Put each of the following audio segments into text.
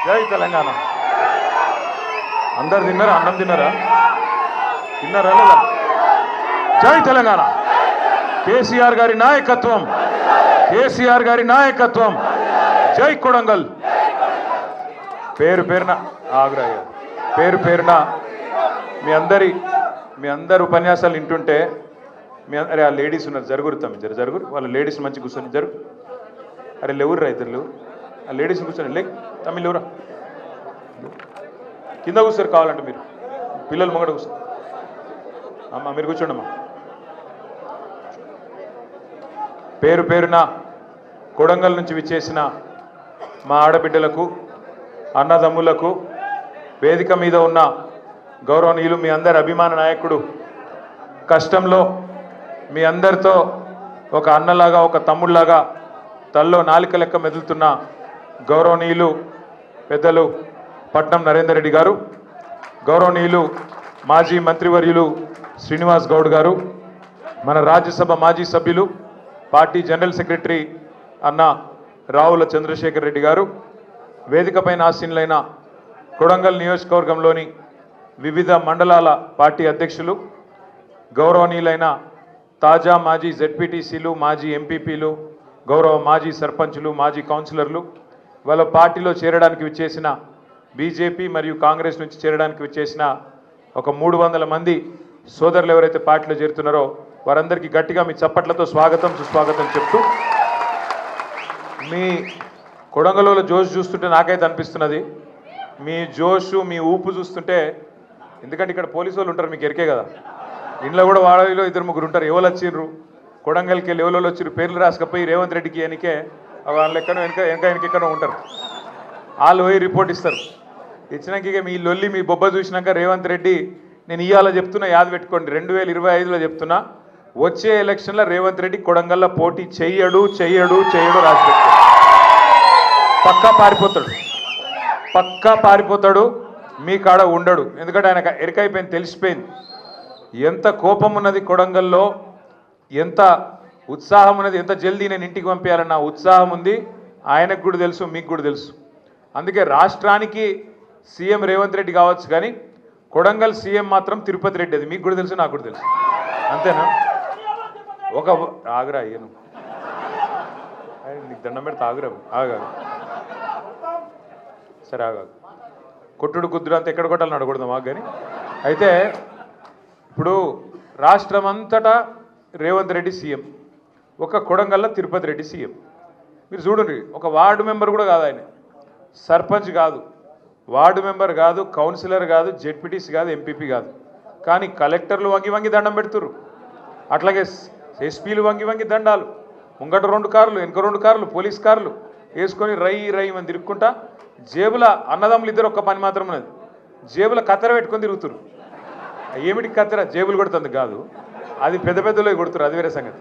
జై తెలంగాణ. అందరు తిన్నారా? అన్నం తిన్నారా? తిన్నారా లేదా? జై తెలంగాణ. కేసీఆర్ గారి నాయకత్వం, కేసీఆర్ గారి నాయకత్వం. జై కొడంగల్. పేరు పేరున ఆగ్రహ పేరు పేరున మీ అందరి ఉపన్యాసాలు వింటుంటే అరే ఆ లేడీస్ ఉన్నారు, జరుగుతాం జరుగురు వాళ్ళ లేడీస్ మంచి కూర్చొని జరుగు. అరే లేవురు రైతులు లేవు, ఆ లేడీస్ కూర్చొని లే తమ్మి లేవురా, కింద కూర్చోరు కావాలంటే మీరు, పిల్లలు ముంగట కూర్చోరు. అమ్మా మీరు కూర్చోండి అమ్మా. పేరు పేరున కొడంగల్ నుంచి విచ్చేసిన మా ఆడబిడ్డలకు, అన్నదమ్ములకు, వేదిక మీద ఉన్న గౌరవనీయులు, మీ అందరి అభిమాన నాయకుడు, కష్టంలో మీ అందరితో ఒక అన్నలాగా ఒక తమ్ముళ్లాగా తల్లో నాలిక లెక్క మెదులుతున్న గౌరవనీయులు పెద్దలు పట్నం నరేందర్ రెడ్డి గారు, గౌరవనీయులు మాజీ మంత్రివర్యులు శ్రీనివాస్ గౌడ్ గారు, మన రాజ్యసభ మాజీ సభ్యులు పార్టీ జనరల్ సెక్రటరీ అన్న రావుల చంద్రశేఖర్ రెడ్డి గారు, వేదికపైన ఆసీనులైన కొడంగల్ నియోజకవర్గంలోని వివిధ మండలాల పార్టీ అధ్యక్షులు, గౌరవనీయులైన తాజా మాజీ జెడ్పీటీసీలు, మాజీ ఎంపీపీలు, గౌరవ మాజీ సర్పంచులు, మాజీ కౌన్సిలర్లు, వాళ్ళ పార్టీలో చేరడానికి విచ్చేసిన బీజేపీ మరియు కాంగ్రెస్ నుంచి చేరడానికి విచ్చేసిన ఒక 300 మంది సోదరులు ఎవరైతే పార్టీలో చేరుతున్నారో వారందరికీ గట్టిగా మీ చప్పట్లతో స్వాగతం సుస్వాగతం చెప్తూ, మీ కొడంగల్లో జోష్ చూస్తుంటే నాకైతే అనిపిస్తున్నది, మీ జోషు మీ ఊపు చూస్తుంటే, ఎందుకంటే ఇక్కడ పోలీసు వాళ్ళు ఉంటారు మీకు ఎరికే కదా, ఇంట్లో కూడా వాళ్ళలో 2-3 ఉంటారు, ఎవరు వచ్చిర్రు కొడంగల్కి వెళ్ళి ఎవరు వచ్చిర్రు పేర్లు రాసుకపోయి రేవంత్ రెడ్డికి ఎనికే వాళ్ళు ఎక్కడో వెనకెక్కడో ఉంటారు, వాళ్ళు పోయి రిపోర్ట్ ఇస్తారు. ఇచ్చినాక ఇక మీ లొల్లి మీ బొబ్బ చూసినాక రేవంత్ రెడ్డి నేను ఇవాళ చెప్తున్నా, యాద పెట్టుకోండి, 2025లో చెప్తున్నా, వచ్చే ఎలక్షన్లో రేవంత్ రెడ్డి కొడంగల్లో పోటీ చెయ్యడు రాసి పెట్టుకో. పక్కా పారిపోతాడు, మీ కాడ ఉండడు. ఎందుకంటే ఆయన ఎరికైపోయింది, తెలిసిపోయింది ఎంత కోపం ఉన్నది కొడంగల్లో, ఎంత ఉత్సాహం ఉన్నది, ఎంత జల్దీ నేను ఇంటికి పంపించాలన్న ఉత్సాహం ఉంది. ఆయనకు కూడా తెలుసు, మీకు కూడా తెలుసు. అందుకే రాష్ట్రానికి సీఎం రేవంత్ రెడ్డి కావచ్చు, కానీ కొడంగల్ సీఎం మాత్రం తిరుపతి రెడ్డి. అది మీకు కూడా తెలుసు, నాకు కూడా తెలుసు. అంతేనా? ఒక ఆగ్రా అయ్యను నీకు దండం పెడితే ఆగా సరే కొట్టుడు కుద్దురు అంతా ఎక్కడ కొట్టాలని అడగకూడదు మాకు. కానీ అయితే ఇప్పుడు రాష్ట్రం అంతటా రేవంత్ రెడ్డి సీఎం, ఒక కొడంగల్లో తిరుపతి రెడ్డి సీఎం. మీరు చూడండి, ఒక వార్డు మెంబర్ కూడా కాదు ఆయన, సర్పంచ్ కాదు, వార్డు మెంబర్ కాదు, కౌన్సిలర్ కాదు, జెడ్పీటీసీ కాదు, ఎంపీపీ కాదు, కానీ కలెక్టర్లు వంగి దండం పెడుతుర్రు, అట్లాగే ఎస్పీలు వంగి దండాలు, ముంగట 2 కార్లు వెనుక 2 కార్లు పోలీస్ కార్లు వేసుకొని రై అని తిరుక్కుంటా, జేబుల అన్నదమ్ములు ఇద్దరు ఒక్క పని మాత్రం ఉన్నది, జేబుల కత్తెర పెట్టుకొని తిరుగుతురు. ఏమిటి కత్తెర? జేబులు కొడుతుంది కాదు, అది పెద్దలో కొడుతురు, అది వేరే సంగతి.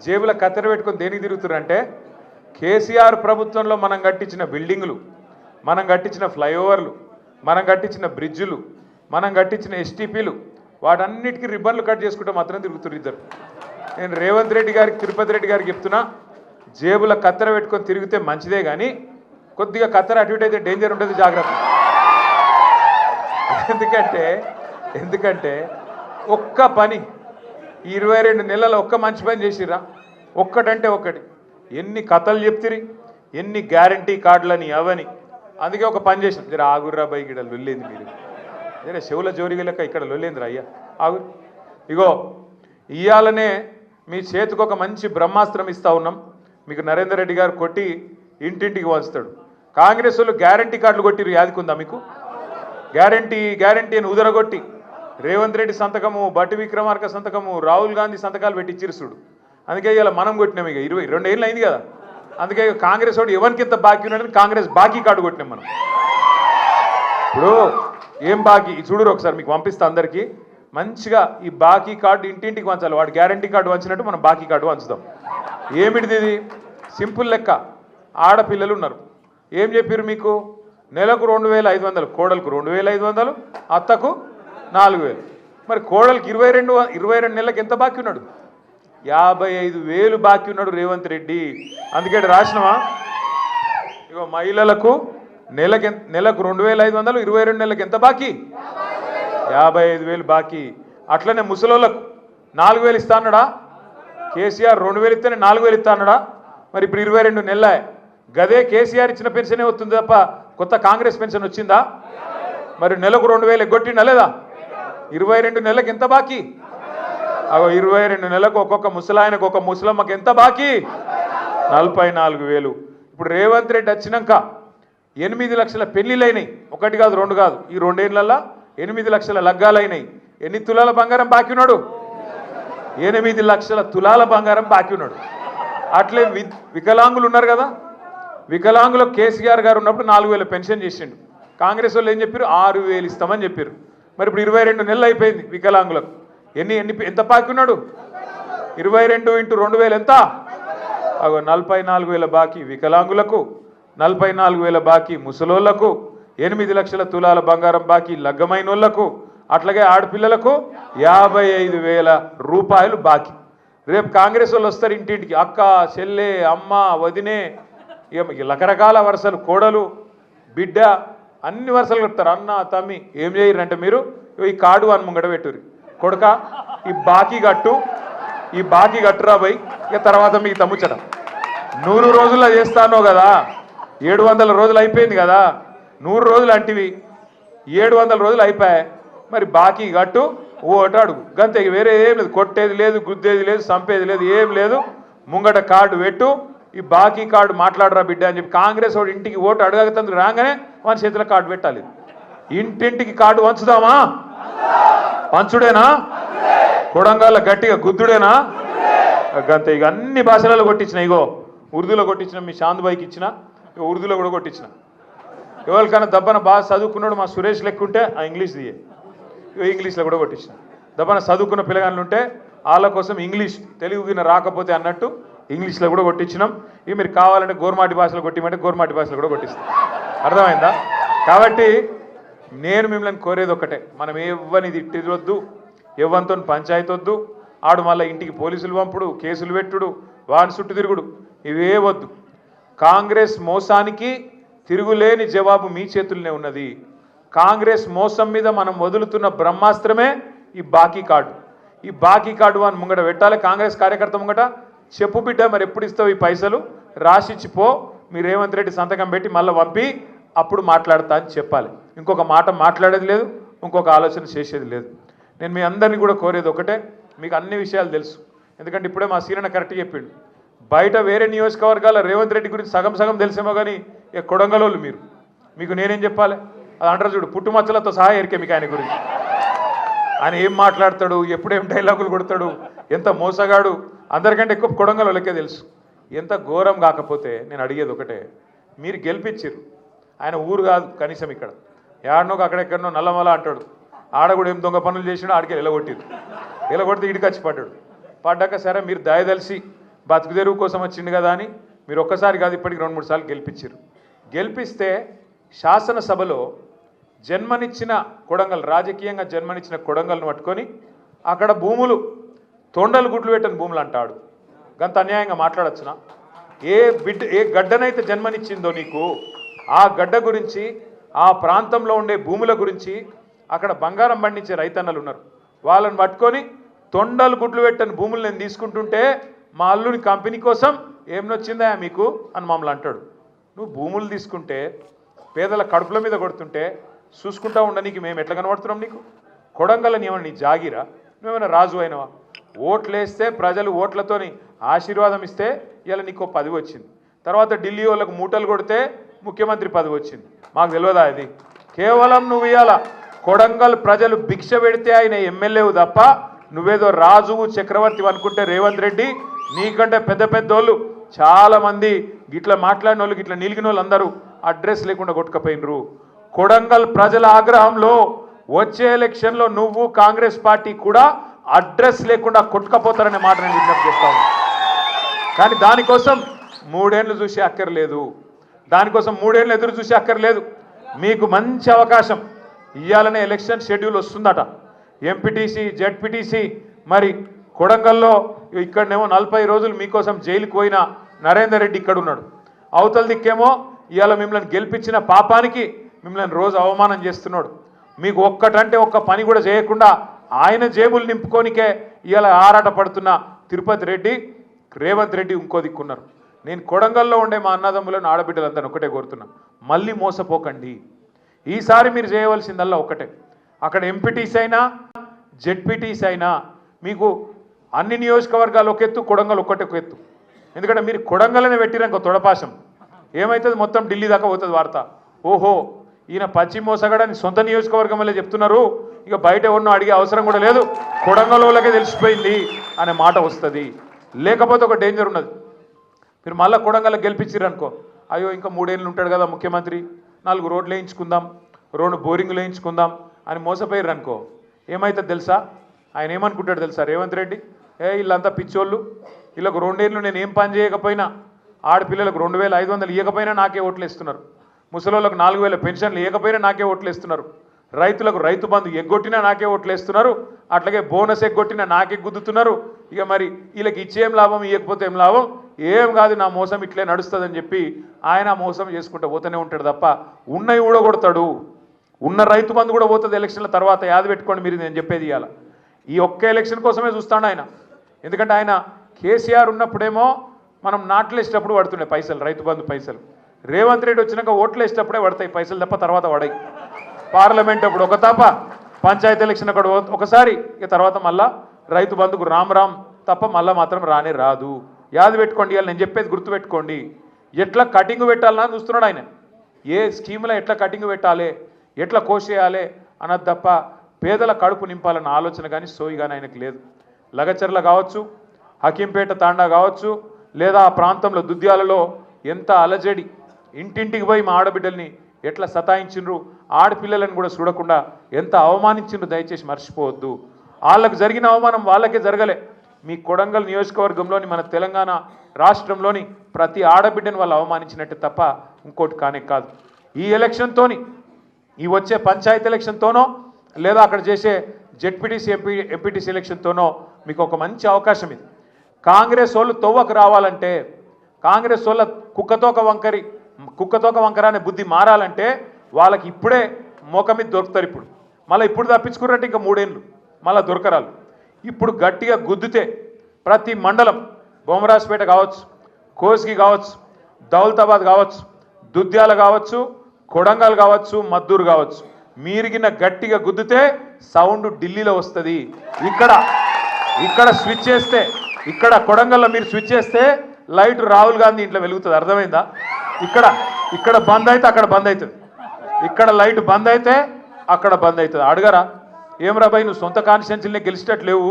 జేబుల కత్తెర పెట్టుకొని దేనికి తిరుగుతురు అంటే, కేసీఆర్ ప్రభుత్వంలో మనం కట్టించిన బిల్డింగులు, మనం కట్టించిన ఫ్లైఓవర్లు, మనం కట్టించిన బ్రిడ్జులు, మనం కట్టించిన ఎస్టీపీలు, వాటన్నిటికీ రిబ్బన్లు కట్ చేసుకుంటే మాత్రం తిరుగుతురు ఇద్దరు. నేను రేవంత్ రెడ్డి గారికి, తిరుపతి రెడ్డి గారికి చెప్తున్నా, జేబుల కత్తెర పెట్టుకొని తిరిగితే మంచిదే, కానీ కొద్దిగా కత్తెర అటు ఇటు అయితే డేంజర్ ఉంటుంది, జాగ్రత్త. ఎందుకంటే ఒక్క పని 22 నెలల ఒక్క మంచి పని చేసిరా, ఒక్కటంటే ఒక్కటి. ఎన్ని కథలు చెప్తిరి, ఎన్ని గ్యారంటీ కార్డులని అవని. అందుకే ఒక పని చేసిన, జర ఆగుర్రా బై, ఇక్కడ లొల్లేంది మీరు, జర చెవుల జోరిగా లెక్క ఇక్కడ లొల్లేందిరా అయ్యా ఆగు. ఇగో ఇవాళనే మీ చేతికి ఒక మంచి బ్రహ్మాస్త్రం ఇస్తా ఉన్నాం, మీకు నరేందర్ రెడ్డి గారు కొట్టి ఇంటింటికి వస్తాడు. కాంగ్రెస్ వాళ్ళు గ్యారంటీ కార్డులు కొట్టిరు, యాదికుందా మీకు? గ్యారంటీ అని ఉదరగొట్టి రేవంత్ రెడ్డి సంతకము, బట్టి విక్రమార్క సంతకము, రాహుల్ గాంధీ సంతకాలు పెట్టి ఇచ్చిరుస్తుడు. అందుకే ఇలా మనం కొట్టినాం, ఇక 22 ఏళ్ళు అయింది కదా. అందుకే కాంగ్రెస్ వాడు ఎవరికి ఎంత బాకీ ఉన్నాడని కాంగ్రెస్ బాకీ కార్డు కొట్టినాం మనం. ఇప్పుడు ఏం బాకీ చూడరు ఒకసారి, మీకు పంపిస్తా అందరికీ మంచిగా. ఈ బాకీ కార్డు ఇంటింటికి వంచాలి, వాడు గ్యారంటీ కార్డు వంచినట్టు మనం బాకీ కార్డు వంచుదాం. ఏమిటిది ఇది? సింపుల్ లెక్క. ఆడపిల్లలు ఉన్నారు, ఏం చెప్పారు మీకు? నెలకు 2500, కోడలకు 2500, అత్తకు 4000. మరి కోడలకు 22 నెలలకు ఎంత బాకీ ఉన్నాడు? 55,000 బాకీ ఉన్నాడు రేవంత్ రెడ్డి. అందుకే రాసినవా, ఇగో మహిళలకు నెలకు 2500, 22 నెలలకు ఎంత బాకీ? 55,000 బాకీ. అట్లనే ముసలోళ్ళకు 4,000 ఇస్తా అన్నాడా కేసీఆర్? 2,000 ఇస్తేనే 4,000 ఇస్తా అన్నాడా? మరి ఇప్పుడు 22 నెలలే. గదే కేసీఆర్ ఇచ్చిన పెన్షనే వస్తుంది తప్ప కొత్త కాంగ్రెస్ పెన్షన్ వచ్చిందా? మరి నెలకు 2,000 ఎగ్గొట్టిండా లేదా? 22 నెలలకు ఎంత బాకీ? 22 నెలలకు ఒక్కొక్క ముసలాయనకు ఒక ముసలమ్మకి ఎంత బాకీ? 44,000. ఇప్పుడు రేవంత్ రెడ్డి వచ్చినాక 8 లక్షల పెళ్లిళ్ళైనాయి. ఒకటి కాదు, 2 కాదు. ఈ 2 ఏళ్లలో 8 లక్షల లగ్గాలైనాయి. ఎన్ని తులాల బంగారం బాకీ ఉన్నాడు? 8 లక్షల తులాల బంగారం బాకీ ఉన్నాడు. అట్లే వికలాంగులు ఉన్నారు కదా, వికలాంగులకు కేసీఆర్ గారు ఉన్నప్పుడు 4,000 పెన్షన్ చేసిండు. కాంగ్రెస్ వాళ్ళు ఏం చెప్పారు? 6,000 ఇస్తామని చెప్పారు. మరి ఇప్పుడు 22 నెలలు అయిపోయింది వికలాంగులకు. ఎంత బాకీ ఉన్నాడు? 22 × 2,000 ఎంత? 44,000 బాకీ వికలాంగులకు, 44,000 బాకీ ముసలోళ్లకు, 8 లక్షల తులాల బంగారం బాకీ లగ్గమైన వాళ్ళకు, అట్లాగే ఆడపిల్లలకు 55,000 రూపాయలు బాకీ. రేపు కాంగ్రెస్ వాళ్ళు వస్తారు ఇంటింటికి, అక్క, చెల్లె, అమ్మ, వదినే, రకరకాల వరుసలు, కోడలు, బిడ్డ, అన్ని వరుసలు కడతారు. అన్న, తమ్మి. ఏం చేయరంటే మీరు ఈ కార్డు అని ముంగడ పెట్టుర్రి. కొడుక ఈ బాకీ కట్టురా పోయి, ఇక తర్వాత మీకు తమ్ముచ్చట 100 రోజుల్లో చేస్తానో కదా, 700 రోజులు అయిపోయింది కదా, 100 రోజులు అంటివి, 700 రోజులు అయిపోయాయి. మరి బాకీ కట్టు, ఓటు అడుగు, గంతే. వేరే ఏం లేదు, కొట్టేది లేదు, గుద్దేది లేదు, చంపేది లేదు, ఏం లేదు. ముంగట కార్డు పెట్టు, ఈ బాకీ కార్డు మాట్లాడరా బిడ్డ అని చెప్పి కాంగ్రెస్ వాడు ఇంటికి ఓటు అడగతందుకు రాగానే మన చేతిలో కార్డు పెట్టాలి. ఇంటింటికి కార్డు పంచుదామా? పంచుడేనా? కొడంగల్ గట్టిగా గుద్దుడేనా? గంతే. ఇక అన్ని భాషలలో కొట్టించిన, ఇగో ఉర్దూలో కొట్టించిన, మీ శాంతిబాయికి ఇచ్చిన, ఉర్దూలో కూడా కొట్టించిన. ఎవరికైనా దబ్బన బాగా చదువుకున్నాడు మా సురేష్ లెక్కుంటే ఆ ఇంగ్లీష్ దియే, ఇంగ్లీష్లో కూడా కొట్టించిన. దబ్బన చదువుకున్న పిల్లగాళ్ళు ఉంటే వాళ్ళ కోసం ఇంగ్లీష్, తెలుగుగిన రాకపోతే అన్నట్టు ఇంగ్లీష్లో కూడా కొట్టించినాం. ఇవి మీరు కావాలంటే గోర్మాటి భాషలో కొట్టిమంటే గోర్మాటి భాషలో కూడా కొట్టిస్తాం. అర్థమైందా? కాబట్టి నేను మిమ్మల్ని కోరేది ఒకటే, మనం ఎవ్వని తిట్టొద్దు, ఎవ్వనితో పంచాయతీ వద్దు. ఆడు మళ్ళీ ఇంటికి పోలీసులు పంపుడు, కేసులు పెట్టుడు, వాని చుట్టూ తిరుగుడు, ఇవే వద్దు. కాంగ్రెస్ మోసానికి తిరుగులేని జవాబు మీ చేతుల్లోనే ఉన్నది. కాంగ్రెస్ మోసం మీద మనం వదులుతున్న బ్రహ్మాస్త్రమే ఈ బాకీ కార్డు. ఈ బాకీ కార్డు అని ముంగట పెట్టాలి. కాంగ్రెస్ కార్యకర్త ముంగట చెప్పు బిడ్డ, మరి ఎప్పుడు ఇస్తావు ఈ పైసలు, రాసిచ్చిపో, మీ రేవంత్ రెడ్డి సంతకం పెట్టి మళ్ళీ పంపి అప్పుడు మాట్లాడతా అని చెప్పాలి. ఇంకొక మాట మాట్లాడేది లేదు, ఇంకొక ఆలోచన చేసేది లేదు. నేను మీ అందరినీ కూడా కోరేది ఒకటే, మీకు అన్ని విషయాలు తెలుసు, ఎందుకంటే ఇప్పుడే మా సీరణ కరెక్ట్ చెప్పిండు. బయట వేరే నియోజకవర్గాల రేవంత్ రెడ్డి గురించి సగం సగం తెలిసేమో కానీ ఇక కొడంగలోళ్ళు మీకు నేనేం చెప్పాలి? అది అంటారు చూడు, పుట్టుమచ్చలతో సహా ఎరికే మీకు ఆయన గురించి. ఆయన ఏం మాట్లాడతాడు, ఎప్పుడేం డైలాగులు కొడతాడు, ఎంత మోసగాడు, అందరికంటే ఎక్కువ కొడంగలోళ్ళకే తెలుసు. ఎంత ఘోరం కాకపోతే నేను అడిగేది ఒకటే, మీరు గెలిపించారు, ఆయన ఊరు కాదు కనీసం, ఇక్కడ ఏడనోకి అక్కడెక్కడనో నల్లమల అంటాడు, ఆడ కూడా ఏం దొంగ పనులు చేసినా ఆడికి ఎలగొడితే ఇడికి వచ్చి పడ్డాక సరే మీరు దయదలిసి బతుకు తెరువు కోసం వచ్చింది కదా అని మీరు ఒక్కసారి కాదు ఇప్పటికి 2-3 సార్లు గెలిపించారు. గెలిపిస్తే శాసనసభలో జన్మనిచ్చిన కొడంగల్, రాజకీయంగా జన్మనిచ్చిన కొడంగల్ను పట్టుకొని అక్కడ భూములు తొండలు గుడ్లు పెట్టని భూములు అంటాడు. గంత అన్యాయంగా మాట్లాడచ్చునా? ఏ గడ్డనైతే జన్మనిచ్చిందో నీకు, ఆ గడ్డ గురించి, ఆ ప్రాంతంలో ఉండే భూముల గురించి, అక్కడ బంగారం పండించే రైతన్నలు ఉన్నారు, వాళ్ళని పట్టుకొని తొండలు గుడ్లు పెట్టని భూములు నేను తీసుకుంటుంటే మా అల్లుని కంపెనీ కోసం ఏం నొచ్చిందా మీకు అని మమ్మల్ని అంటాడు. నువ్వు భూములు తీసుకుంటే పేదల కడుపుల మీద కొడుతుంటే చూసుకుంటా ఉండనీకి మేము ఎట్లా కనబడుతున్నాం నీకు? కొడంగల్ని ఏమన్నా నీ జాగిరా? నువ్వేమైనా రాజు అయినవా? ఓట్లేస్తే ప్రజలు ఓట్లతోని ఆశీర్వాదం ఇస్తే ఇలా నీకు 10 వచ్చింది, తర్వాత ఢిల్లీ వాళ్ళకు మూటలు కొడితే ముఖ్యమంత్రి 10 వచ్చింది. మాకు తెలియదా? ఇది కేవలం నువ్వు ఇవాళ కొడంగల్ ప్రజలు భిక్ష పెడితే ఆయన ఎమ్మెల్యేవు తప్ప నువ్వేదో రాజువు చక్రవర్తి అనుకుంటే రేవంత్ రెడ్డి నీకంటే పెద్దోళ్ళు చాలామంది గిట్లా మాట్లాడిన వాళ్ళు, గిట్లా నిలిగిన వాళ్ళు అందరూ అడ్రస్ లేకుండా కొట్టుకపోయినరు. కొడంగల్ ప్రజల ఆగ్రహంలో వచ్చే ఎలక్షన్లో నువ్వు కాంగ్రెస్ పార్టీ కూడా అడ్రస్ లేకుండా కొట్టుకపోతారనే మాట నేను విజ్ఞప్తి చేస్తాను. కానీ దానికోసం 3 ఏళ్ళు చూసే అక్కర్లేదు, దానికోసం 3 ఏళ్ళు ఎదురు చూసే అక్కర్లేదు. మీకు మంచి అవకాశం, ఇవాళనే ఎలక్షన్ షెడ్యూల్ వస్తుందట, ఎంపీటీసీ, జెడ్పీటీసీ. మరి కొడంగల్లో ఇక్కడనేమో 40 రోజులు మీకోసం జైలుకు పోయిన నరేందర్ రెడ్డి ఇక్కడ ఉన్నాడు, అవతల దిక్కేమో ఇవాళ మిమ్మల్ని గెలిపించిన పాపానికి మిమ్మల్ని రోజు అవమానం చేస్తున్నాడు. మీకు ఒక్కటంటే ఒక్క పని కూడా చేయకుండా ఆయన జేబులు నింపుకోనికే ఇవాళ ఆరాట పడుతున్న తిరుపతి రెడ్డి, రేవంత్ రెడ్డి ఇంకో దిక్కున్నారు. నేను కొడంగల్లో ఉండే మా అన్నదమ్ములను ఆడబిడ్డలందరూ ఒకటే కోరుతున్నా, మళ్ళీ మోసపోకండి. ఈసారి మీరు చేయవలసిందల్లా ఒకటే, అక్కడ ఎంపీటీస్ అయినా జెడ్పీటీస్ అయినా మీకు అన్ని నియోజకవర్గాలు ఒక ఎత్తు, కొడంగల్ ఒక్కటే ఒక ఎత్తు. ఎందుకంటే మీరు కొడంగల్ని పెట్టినాక తొడపాశం ఏమవుతుంది, మొత్తం ఢిల్లీ దాకా పోతుంది వార్త. ఓహో ఈయన పశ్చిమ మోసగాడని సొంత నియోజకవర్గం వల్లే చెప్తున్నారు, ఇక బయట ఎవరినో అడిగే అవసరం కూడా లేదు, కొడంగల్ వాళ్ళకే తెలిసిపోయింది అనే మాట వస్తుంది. లేకపోతే ఒక డేంజర్ ఉన్నది, మీరు మళ్ళీ కొడంగల్ గెలిపించారనుకో, అయ్యో ఇంకా 3 ఏళ్ళు ఉంటాడు కదా ముఖ్యమంత్రి, 4 రోడ్లు వేయించుకుందాం, 2 బోరింగ్లు వేయించుకుందాం అని మోసపోయారు అనుకో, ఏమవుతుంది తెలుసా? ఆయన ఏమనుకుంటాడు తెలుసా రేవంత్ రెడ్డి, వీళ్ళంతా పిచ్చోళ్ళు, వీళ్ళకు 2 ఏళ్ళు నేను ఏం పని చేయకపోయినా, ఆడపిల్లలకు 2500 ఇవ్వకపోయినా నాకే ఓట్లు వేస్తున్నారు, ముసలోళ్ళకు 4000 పెన్షన్లు ఇవ్వకపోయినా నాకే ఓట్లు వేస్తున్నారు, రైతులకు రైతు బంధు ఎగ్గొట్టినా నాకే ఓట్లు వేస్తున్నారు, అట్లాగే బోనస్ ఎగ్గొట్టినా నాకే గుద్దుతున్నారు. ఇక మరి వీళ్ళకి ఇచ్చేం లాభం, ఇవ్వకపోతే ఏం లాభం, ఏం కాదు నా మోసం ఇట్లే నడుస్తుందని చెప్పి ఆయన మోసం చేసుకుంటూ పోతూనే ఉంటాడు తప్ప ఉన్నవి ఊడగొడతాడు. ఉన్న రైతు బంధు కూడా పోతుంది ఎలక్షన్ల తర్వాత, యాది పెట్టుకోండి మీరు, నేను చెప్పేది ఇవాళ ఈ ఒక్క ఎలక్షన్ కోసమే చూస్తాడు ఆయన. ఎందుకంటే ఆయన కేసీఆర్ ఉన్నప్పుడేమో మనం నాట్లు వేసేటప్పుడు పడుతుండే పైసలు, రైతు బంధు పైసలు. రేవంత్ రెడ్డి వచ్చినాక ఓట్లు వేసేటప్పుడే పడతాయి పైసలు తప్ప తర్వాత పడాయి. పార్లమెంట్ అప్పుడు ఒక తప్ప, పంచాయతీ ఎలక్షన్ అక్కడ ఒకసారి, ఇక తర్వాత మళ్ళా రైతు బంధుకు రామ్ తప్ప మళ్ళీ మాత్రం రానే రాదు. యాది పెట్టుకోండి, ఇవాళ నేను చెప్పేది గుర్తుపెట్టుకోండి. ఎట్లా కటింగ్ పెట్టాలని చూస్తున్నాడు ఆయన, ఏ స్కీమ్లో ఎట్లా కటింగ్ పెట్టాలి, ఎట్లా కోసేయాలి అన్నది తప్ప పేదల కడుపు నింపాలన్న ఆలోచన కానీ సోయి కానీ ఆయనకు లేదు. లగచర్ల కావచ్చు, హకీంపేట తాండా కావచ్చు, లేదా ఆ ప్రాంతంలో దుద్యాలలో ఎంత అలజడి, ఇంటింటికి పోయి మా ఆడబిడ్డల్ని ఎట్లా సతాయించిండ్రు, ఆడపిల్లలను కూడా చూడకుండా ఎంత అవమానించిండ్రు, దయచేసి మర్చిపోవద్దు. వాళ్ళకు జరిగిన అవమానం వాళ్ళకే జరగలే. మీ కొడంగల్ నియోజకవర్గంలోని మన తెలంగాణ రాష్ట్రంలోని ప్రతి ఆడబిడ్డని వాళ్ళు అవమానించినట్టే తప్ప ఇంకోటి కానే కాదు. ఈ ఎలక్షన్తోని, ఈ వచ్చే పంచాయతీ ఎలక్షన్తోనో లేదా అక్కడ చేసే జెడ్పీటీసీ ఎంపీటీసీ ఎలక్షన్తోనో మీకు ఒక మంచి అవకాశం ఇది. కాంగ్రెస్ వాళ్ళు తొవ్వకు రావాలంటే, కాంగ్రెస్ వాళ్ళ కుక్కతోక వంకర అనే బుద్ధి మారాలంటే వాళ్ళకి ఇప్పుడే మోక మీద దొరుకుతారు. ఇప్పుడు తప్పించుకున్నట్టు ఇంకా 3 ఏళ్ళు మళ్ళీ దొరకరాలు. ఇప్పుడు గట్టిగా గుద్దితే ప్రతి మండలం, బొమ్మరాజపేట కావచ్చు, కోస్గి కావచ్చు, దౌలతాబాద్ కావచ్చు, దుద్యాల కావచ్చు, కొడంగల్ కావచ్చు, మద్దూరు కావచ్చు, మీరిగిన గట్టిగా గుద్దితే సౌండ్ ఢిల్లీలో వస్తుంది. ఇక్కడ స్విచ్ చేస్తే, ఇక్కడ కొడంగల్లో మీరు స్విచ్ చేస్తే లైట్ రాహుల్ గాంధీ ఇంట్లో వెలుగుతుంది. అర్థమైందా? ఇక్కడ బంద్ అయితే అక్కడ బంద్ అవుతుంది, ఇక్కడ లైట్ బంద్ అయితే అక్కడ బంద్ అవుతుంది. అడగరా, ఏం రాబాయి నువ్వు సొంత కాన్స్టిట్యున్సీలనే గెలిచేటట్లేవు,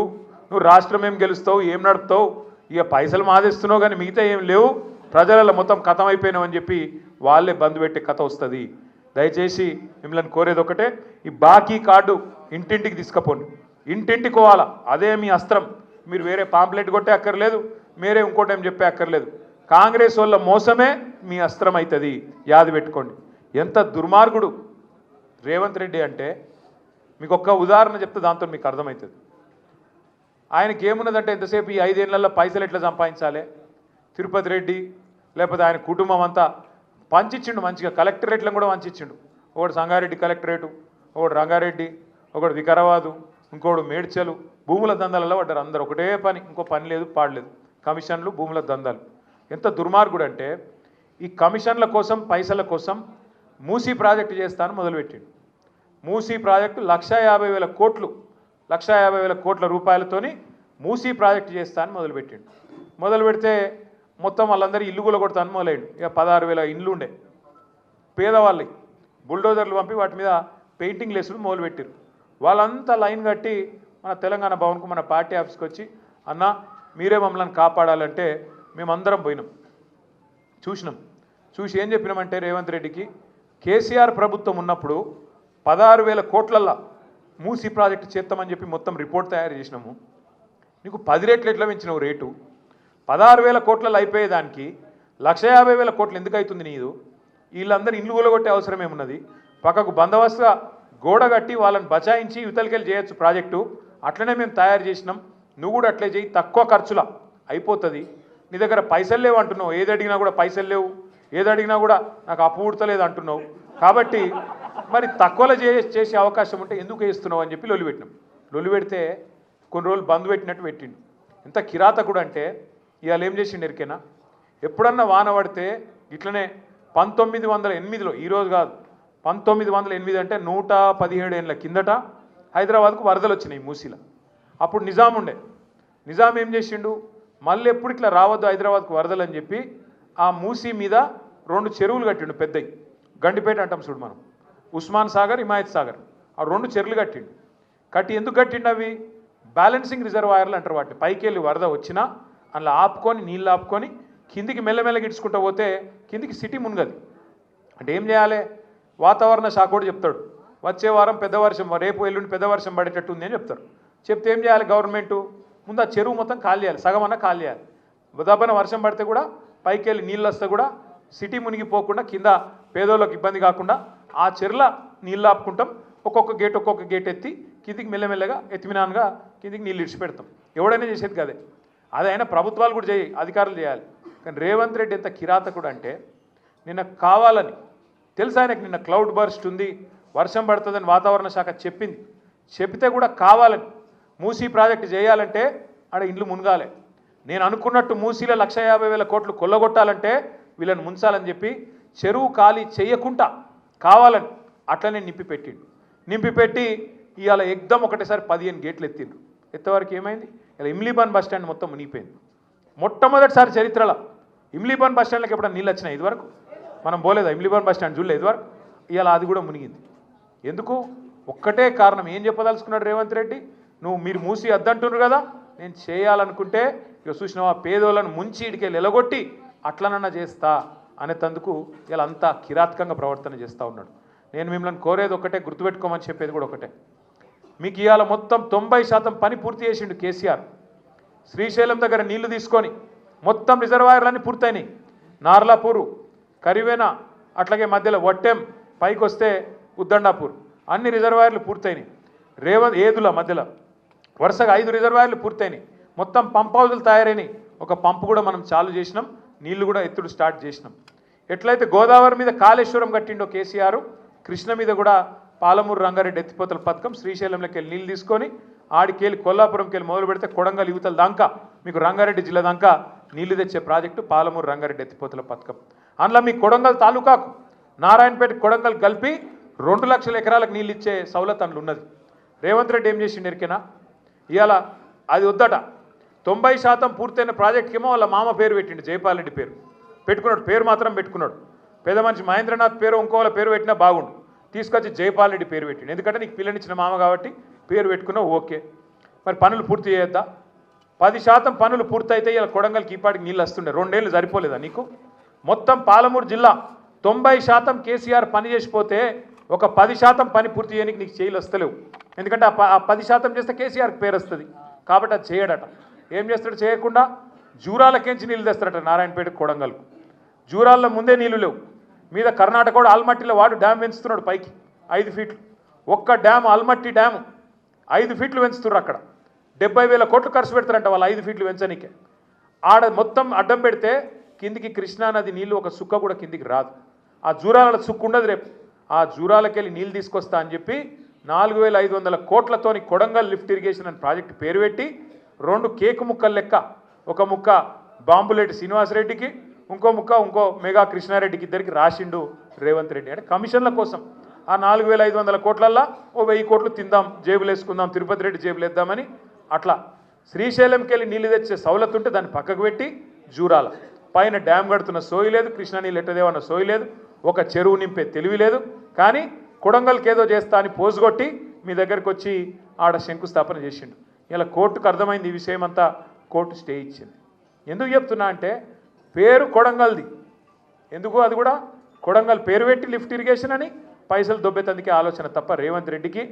నువ్వు రాష్ట్రం ఏం గెలుస్తావు, ఏం నడుపుతావు, ఇక పైసలు మాదేస్తున్నావు కానీ మిగతా ఏం లేవు, ప్రజలలో మొత్తం కథం అయిపోయినావు అని చెప్పి వాళ్ళే బంద్ పెట్టే కథ వస్తుంది. దయచేసి మిమ్మల్ని కోరేది ఒకటే, ఈ బాకీ కార్డు ఇంటింటికి తీసుకుపోండి, ఇంటింటికి పోవాలా, అదే మీ అస్త్రం. మీరు వేరే పాంప్లెట్ కొట్టే అక్కర్లేదు, వేరే ఇంకోటి ఏం చెప్పే అక్కర్లేదు. కాంగ్రెస్ వాళ్ళ మోసమే మీ అస్త్రం అవుతుంది, యాది పెట్టుకోండి. ఎంత దుర్మార్గుడు రేవంత్ రెడ్డి అంటే మీకు ఒక్క ఉదాహరణ చెప్తే దాంతో మీకు అర్థమవుతుంది. ఆయనకి ఏమున్నదంటే ఎంతసేపు ఈ 5 ఏళ్లలో పైసలు ఎట్లా సంపాదించాలి, తిరుపతి రెడ్డి లేకపోతే ఆయన కుటుంబం అంతా పంచిచ్చిండు మంచిగా, కలెక్టరేట్లను కూడా పంచిచ్చిండు. ఒకడు సంగారెడ్డి కలెక్టరేటు, ఒకడు రంగారెడ్డి, ఒకడు వికారాబాదు, ఇంకోడు మేడ్చలు, భూముల దందాలలో పడ్డారు అందరు. ఒకటే పని, ఇంకో పని లేదు పాడలేదు, కమిషన్లు, భూముల దందాలు. ఎంత దుర్మార్గుడు అంటే ఈ కమిషన్ల కోసం, పైసల కోసం మూసీ ప్రాజెక్టు చేస్తాను మొదలుపెట్టిండు. మూసీ ప్రాజెక్టు 1,50,000 కోట్లు, 1,50,000 కోట్ల రూపాయలతోని మూసీ ప్రాజెక్టు చేస్తాను మొదలుపెట్టిండు. మొదలు పెడితే మొత్తం వాళ్ళందరూ ఇల్లు కూడా కొడతాను మొదలైండు. ఇక 16,000 ఇండ్లు ఉండే పేదవాళ్ళకి బుల్డోజర్లు పంపి వాటి మీద పెయింటింగ్ లేసులు మొదలుపెట్టారు. వాళ్ళంతా లైన్ కట్టి మన తెలంగాణ భవన్కు, మన పార్టీ ఆఫీస్కి వచ్చి, అన్న మీరే మమ్మల్ని కాపాడాలంటే మేమందరం పోయినాం, చూసి ఏం చెప్పినామంటే రేవంత్ రెడ్డికి, కేసీఆర్ ప్రభుత్వం ఉన్నప్పుడు 16,000 కోట్లల్లో మూసీ ప్రాజెక్టు చేస్తామని చెప్పి మొత్తం రిపోర్ట్ తయారు చేసినాము, నీకు 10 రెట్లు ఎట్లా పెంచినావు రేటు, 16,000 కోట్లలో అయిపోయేదానికి 1,50,000 కోట్లు ఎందుకు అవుతుంది నీదు, వీళ్ళందరూ ఇండ్లు కూలగొట్టే అవసరం ఏమున్నది, పక్కకు బందోబస్తుగా గోడ కట్టి వాళ్ళని బచాయించి యువతలకెళ్ళి చేయొచ్చు ప్రాజెక్టు, అట్లనే మేము తయారు చేసినాం, నువ్వు కూడా అట్లే చేయి, తక్కువ ఖర్చులా అయిపోతుంది, నీ దగ్గర పైసలు లేవు అంటున్నావు, ఏది అడిగినా కూడా పైసలు లేవు, ఏది అడిగినా కూడా నాకు అప్పు పుడతలేదు అంటున్నావు. కాబట్టి మరి తక్కువలో చేసే అవకాశం ఉంటే ఎందుకు వేస్తున్నావు అని చెప్పి లొల్లి పెట్టినాం. లొల్లి పెడితే కొన్ని రోజులు బంద్ పెట్టినట్టు పెట్టిండు. ఎంత కిరాతకుడు అంటే ఇవాళ ఏం చేసిండు ఎరికేనా, ఎప్పుడన్నా వాన పడితే ఇట్లనే 1908లో, ఈరోజు కాదు 1908 అంటే 117 ఏళ్ళ కిందట హైదరాబాద్కు వరదలు వచ్చినాయి మూసీలో. అప్పుడు నిజాం ఉండే. నిజాం ఏం చేసిండు, మళ్ళీ ఎప్పుడు ఇట్లా రావద్దు హైదరాబాద్కు వరదలు అని చెప్పి ఆ మూసీ మీద 2 చెరువులు కట్టిండు పెద్దవి. గండిపేట అంటాం చూడు మనం, ఉస్మాన్ సాగర్, హిమాయత్ సాగర్, ఆ 2 చెరువులు కట్టిండు. కట్టి ఎందుకు కట్టిండు అవి? బ్యాలెన్సింగ్ రిజర్వాయర్లు అంటారు వాటిని. పైకి వెళ్ళి వరద వచ్చినా అందులో ఆపుకొని నీళ్ళు ఆపుకొని కిందికి మెల్లమెల్లగా ఇడ్చుకుంటూ పోతే కిందికి సిటీ మునగది. అంటే ఏం చేయాలి? వాతావరణ శాఖ కూడా చెప్తాడు వచ్చే వారం పెద్ద వర్షం, రేపు ఎల్లుండి పెద్ద వర్షం పడేటట్టు ఉంది అని చెప్తారు. చెప్తే ఏం చేయాలి గవర్నమెంటు? ముందు ఆ చెరువు మొత్తం ఖాళీ చేయాలి, సగం అన్న ఖాళీ చేయాలి. ఉదాహరణ వర్షం పడితే కూడా పైకి వెళ్ళి నీళ్ళు వస్తే కూడా సిటీ మునిగిపోకుండా కింద పేదోళ్ళకి ఇబ్బంది కాకుండా ఆ చెరువుల నీళ్ళు ఆపుకుంటాం. ఒక్కొక్క గేట్ ఎత్తి కిందికి మెల్లమెల్లగా ఎత్తిమినాన్గా కిందికి నీళ్ళు ఇడిచిపెడతాం. ఎవడైనా చేసేది కదే. అదైనా ప్రభుత్వాలు కూడా అధికారులు చేయాలి. కానీ రేవంత్ రెడ్డి ఎంత కిరాతకుడు అంటే నిన్న కావాలని తెలుసు ఆయనకు, నిన్న క్లౌడ్ బర్స్ట్ ఉంది, వర్షం పడుతుందని వాతావరణ శాఖ చెప్పింది. చెప్తే కూడా కావాలని మూసీ ప్రాజెక్టు చేయాలంటే ఆడ ఇండ్లు మునగాలి. నేను అనుకున్నట్టు మూసీలో 1,50,000 కోట్లు కొల్లగొట్టాలంటే వీళ్ళని ముంచాలని చెప్పి చెరువు ఖాళీ చేయకుండా కావాలని అట్లనే నింపిపెట్టి ఇవాళ ఎగ్దం ఒకటేసారి 15 గేట్లు ఎత్తిండ్రు. ఎత్తవరకు ఏమైంది? ఇలా ఇమ్లీబాన్ బస్ స్టాండ్ మొత్తం మునిగిపోయింది. మొట్టమొదటిసారి చరిత్రలో ఇమ్లీబాన్ బస్ స్టాండ్కి ఎప్పుడన్నా నీళ్ళు వచ్చినాయి? ఇదివరకు మనం పోలేదా? ఇమ్లీబాన్ బస్ స్టాండ్ చూడలేదు ఇదివరకు. ఇవాళ అది కూడా మునిగింది. ఎందుకు? ఒక్కటే కారణం. ఏం చెప్పదలుచుకున్నాడు రేవంత్ రెడ్డి? మీరు మూసి అద్దంటున్నారు కదా, నేను చేయాలనుకుంటే ఇక చూసినావా పేదోళ్ళను ముంచి ఇడికెళ్ళి ఎలగొట్టి అట్లనన్నా చేస్తా అనేటందుకు ఇలా అంతా కిరాతకంగా ప్రవర్తన చేస్తూ ఉన్నాడు. నేను మిమ్మల్ని కోరేది ఒకటే, గుర్తుపెట్టుకోమని చెప్పేది కూడా ఒకటే. మీకు ఇవాళ మొత్తం 90% పని పూర్తి చేసిండు కేసీఆర్. శ్రీశైలం దగ్గర నీళ్లు తీసుకొని మొత్తం రిజర్వాయర్లన్నీ పూర్తయినాయి. నార్లాపూరు, కరివేనా, అట్లాగే మధ్యలో వట్టెం, పైకి వస్తే ఉద్దండాపూర్, అన్ని రిజర్వాయర్లు పూర్తయినాయి. ఏదుల మధ్యలో వరుసగా 5 రిజర్వాయర్లు పూర్తయినాయి. మొత్తం పంప్ హౌజులు తయారైనాయి. ఒక పంపు కూడా మనం చాలు చేసినాం, నీళ్లు కూడా ఎత్తుడు స్టార్ట్ చేసినాం. ఎట్లయితే గోదావరి మీద కాళేశ్వరం కట్టిండో కేసీఆర్, కృష్ణ మీద కూడా పాలమూరు రంగారెడ్డి ఎత్తిపోతల పథకం, శ్రీశైలంలోకి వెళ్ళి నీళ్ళు తీసుకొని ఆడికెళ్ళి కొల్లాపురంకి వెళ్ళి మొదలు పెడితే కొడంగల్ యువతల దాకా మీకు రంగారెడ్డి జిల్లా దాకా నీళ్లు తెచ్చే ప్రాజెక్టు పాలమూరు రంగారెడ్డి ఎత్తిపోతల పథకం. అందులో మీ కొడంగల్ తాలూకాకు నారాయణపేట కొడంగల్ కలిపి 2 లక్షల ఎకరాలకు నీళ్ళు ఇచ్చే సౌలత్ అందులో ఉన్నది. రేవంత్ రెడ్డి ఏం చేసిండు ఎరికేనా? ఇవాళ అది వద్దట 90% పూర్తయిన ప్రాజెక్ట్కేమో వాళ్ళ మామ పేరు పెట్టిండు, జైపాల్ రెడ్డి పేరు పెట్టుకున్నాడు. పేరు మాత్రం పెట్టుకున్నాడు. పెద్ద మనిషి మహేంద్రనాథ్ పేరు ఇంకోళ్ళ పేరు పెట్టినా బాగుండు, తీసుకొచ్చి జైపాల్ రెడ్డి పేరు పెట్టిండు. ఎందుకంటే నీకు పిల్లనిచ్చిన మామ కాబట్టి పేరు పెట్టుకున్నావు, ఓకే. మరి పనులు పూర్తి చేయొద్దా? 10% పనులు పూర్తయితే ఇలా కొడంగల్కి ఈపాటికి నీళ్ళు వస్తుండే. 2 ఏళ్ళు సరిపోలేదా నీకు? మొత్తం పాలమూరు జిల్లా 90% కేసీఆర్ పని చేసిపోతే ఒక 10% పని పూర్తి చేయడానికి నీకు చేయలు వస్తలేవు. ఎందుకంటే ఆ 10% చేస్తే కేసీఆర్కి పేరు వస్తుంది కాబట్టి అది చేయడట. ఏం చేస్తాడు? చేయకుండా జూరాలకేంచి నీళ్ళు తెస్తాడట నారాయణపేట కొడంగల్కు. జూరాల్లో ముందే నీళ్లు లేవు. మీద కర్ణాటక కూడా ఆల్మట్టిలో వాడు డ్యామ్ పెంచుతున్నాడు పైకి 5 ఫీట్లు. ఒక్క డ్యామ్ ఆల్మట్టి డ్యాము 5 ఫీట్లు పెంచుతున్నారు. అక్కడ 70,000 కోట్లు ఖర్చు పెడతారంట వాళ్ళు 5 ఫీట్లు పెంచనీకే. ఆడ మొత్తం అడ్డం పెడితే కిందికి కృష్ణానది నీళ్ళు ఒక సుక్క కూడా కిందికి రాదు. ఆ జూరాల సుక్కు ఉండదు. రేపు ఆ జూరాలకెళ్ళి నీళ్ళు తీసుకొస్తా అని చెప్పి 4,500 కోట్లతోని కొడంగల్ లిఫ్ట్ ఇరిగేషన్ అని ప్రాజెక్టు పేరు పెట్టి 2 కేకు ముక్కలు లెక్క, ఒక ముక్క బాంబులేటి శ్రీనివాసరెడ్డికి, ఇంకో ముక్క ఇంకో మెగా కృష్ణారెడ్డికి, ఇద్దరికి రాసిండు రేవంత్ రెడ్డి. అంటే కమిషన్ల కోసం ఆ 4,500 కోట్లల్లో 1000 కోట్లు తిందాం, జేబులు వేసుకుందాం, తిరుపతి రెడ్డి జేబులు వేద్దామని అట్లా శ్రీశైలంకి వెళ్ళి నీళ్ళు తెచ్చే సౌలత్ ఉంటే దాన్ని పక్కకు పెట్టి జూరాల పైన డ్యామ్ కడుతున్న సోయి లేదు, కృష్ణా నీళ్ళు ఎట్టదేవన్న సోయి లేదు, ఒక చెరువు నింపే తెలివి లేదు. కానీ కొడంగల్కి ఏదో చేస్తా అని పోజుగొట్టి మీ దగ్గరికి వచ్చి ఆడ శంకుస్థాపన చేసిండు. ఇలా కోర్టుకు అర్థమైంది ఈ విషయం అంతా, కోర్టు స్టే ఇచ్చింది. ఎందుకు చెప్తున్నా అంటే పేరు కొడంగల్ది, ఎందుకు అది కూడా కొడంగల్ పేరు పెట్టి లిఫ్ట్ ఇరిగేషన్ అని పైసలు దొబ్బేతందుకే ఆలోచన తప్ప రేవంత్ రెడ్డికి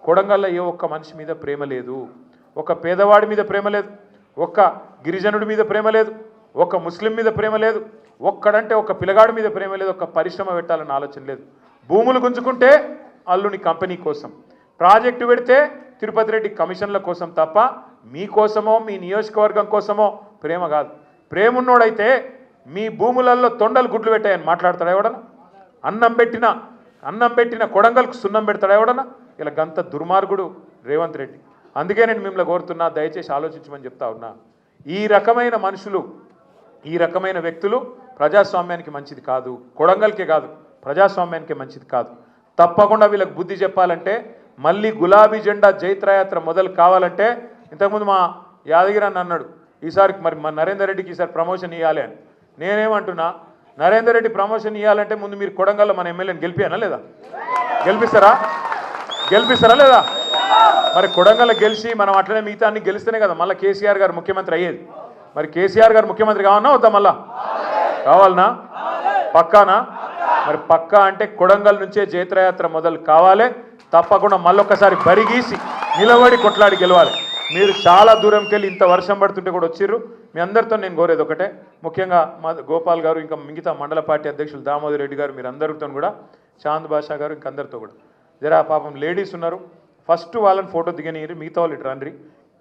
కొడంగల్లో ఏ ఒక్క మనిషి మీద ప్రేమ లేదు, ఒక పేదవాడి మీద ప్రేమ లేదు, ఒక్క గిరిజనుడి మీద ప్రేమ లేదు, ఒక ముస్లిం మీద ప్రేమ లేదు, ఒక్కడంటే ఒక పిల్లగాడి మీద ప్రేమ లేదు, ఒక పరిశ్రమ పెట్టాలన్న ఆలోచన లేదు. భూములు గుంజుకుంటే అల్లుని కంపెనీ కోసం, ప్రాజెక్టు పెడితే తిరుపతి రెడ్డి కమిషన్ల కోసం తప్ప మీకోసమో మీ నియోజకవర్గం కోసమో ప్రేమ కాదు. ప్రేమ ఉన్నోడైతే మీ భూములలో తొండలు గుడ్లు పెట్టాయని మాట్లాడతాడా ఎవడన్నా? అన్నం పెట్టిన కొడంగల్కు సున్నం పెడతాడా ఎవడన్నా? ఇలా గంత దుర్మార్గుడు రేవంత్ రెడ్డి. అందుకే నేను మిమ్మల్ని కోరుతున్నా, దయచేసి ఆలోచించమని చెప్తా ఉన్నా. ఈ రకమైన మనుషులు, ఈ రకమైన వ్యక్తులు ప్రజాస్వామ్యానికి మంచిది కాదు. కొడంగల్కే కాదు, ప్రజాస్వామ్యానికి మంచిది కాదు. తప్పకుండా వీళ్ళకి బుద్ధి చెప్పాలంటే, మళ్ళీ గులాబీ జెండా జైత్రయాత్ర మొదలు కావాలంటే, ఇంతకుముందు మా యాదగిరి అన్న అన్నాడు ఈసారి మరి మా నరేందర్ రెడ్డికి ఈసారి ప్రమోషన్ ఇవ్వాలి అని. నేనేమంటున్నా, నరేందర్ రెడ్డి ప్రమోషన్ ఇవ్వాలంటే ముందు మీరు కొడంగల్లో మన ఎమ్మెల్యేని గెలిపానా లేదా? గెలిపిస్తారా లేదా? మరి కొడంగల్ గెలిచి మనం అట్లనే మిగతా అన్ని గెలిస్తేనే కదా మళ్ళీ కేసీఆర్ గారు ముఖ్యమంత్రి అయ్యేది. మరి కేసీఆర్ గారు ముఖ్యమంత్రి కావాలన్నా వద్దా? మళ్ళా కావాలనా? పక్కానా? మరి పక్కా అంటే కొడంగల్ నుంచే జైత్రయాత్ర మొదలు కావాలి. తప్పకుండా మళ్ళొక్కసారి బరిగీసి నిలబడి కొట్లాడి గెలవాలి. మీరు చాలా దూరంకి వెళ్ళి ఇంత వర్షం పడుతుంటే కూడా వచ్చిర్రు. మీ అందరితో నేను కోరేది ఒకటే, ముఖ్యంగా మా గోపాల్ గారు, ఇంకా మిగతా మండల పార్టీ అధ్యక్షులు దామోదర్ రెడ్డి గారు, మీరు అందరితో కూడా, చాంద్ బాషా గారు, ఇంక అందరితో కూడా జరా పాపం లేడీస్ ఉన్నారు, ఫస్ట్ వాళ్ళని ఫోటో దిగనియరు, మిగతా వాళ్ళు ఇటు రండి.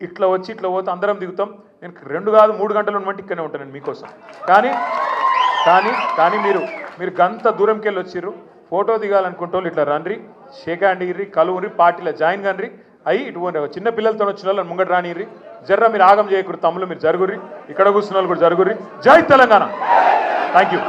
ఇట్లా వచ్చి ఇట్లా పోతే అందరం దిగుతాం. నేను 2 కాదు 3 గంటలు ఉన్నట్టు ఇక్కడనే ఉంటాను మీకోసం. కానీ మీరు గంత దూరంకి వెళ్ళి వచ్చిర్రు. ఫోటో దిగాలనుకుంటే వాళ్ళు ఇట్లా రండి, షేక్ హ్యాండ్ ఇర్రి, కలువురి, పార్టీలో జాయిన్ కండ్రి. అయ్యి ఇటు చిన్న పిల్లలతో వచ్చిన వాళ్ళు ముంగట రానిర్రి. జర్ర మీరు ఆగం చేయకూడదు, తమ్ముళ్ళు మీరు జరుగుర్రి, ఇక్కడ కూర్చున్న వాళ్ళు కూడా జరుగుర్రి. జై తెలంగాణ. Thank you.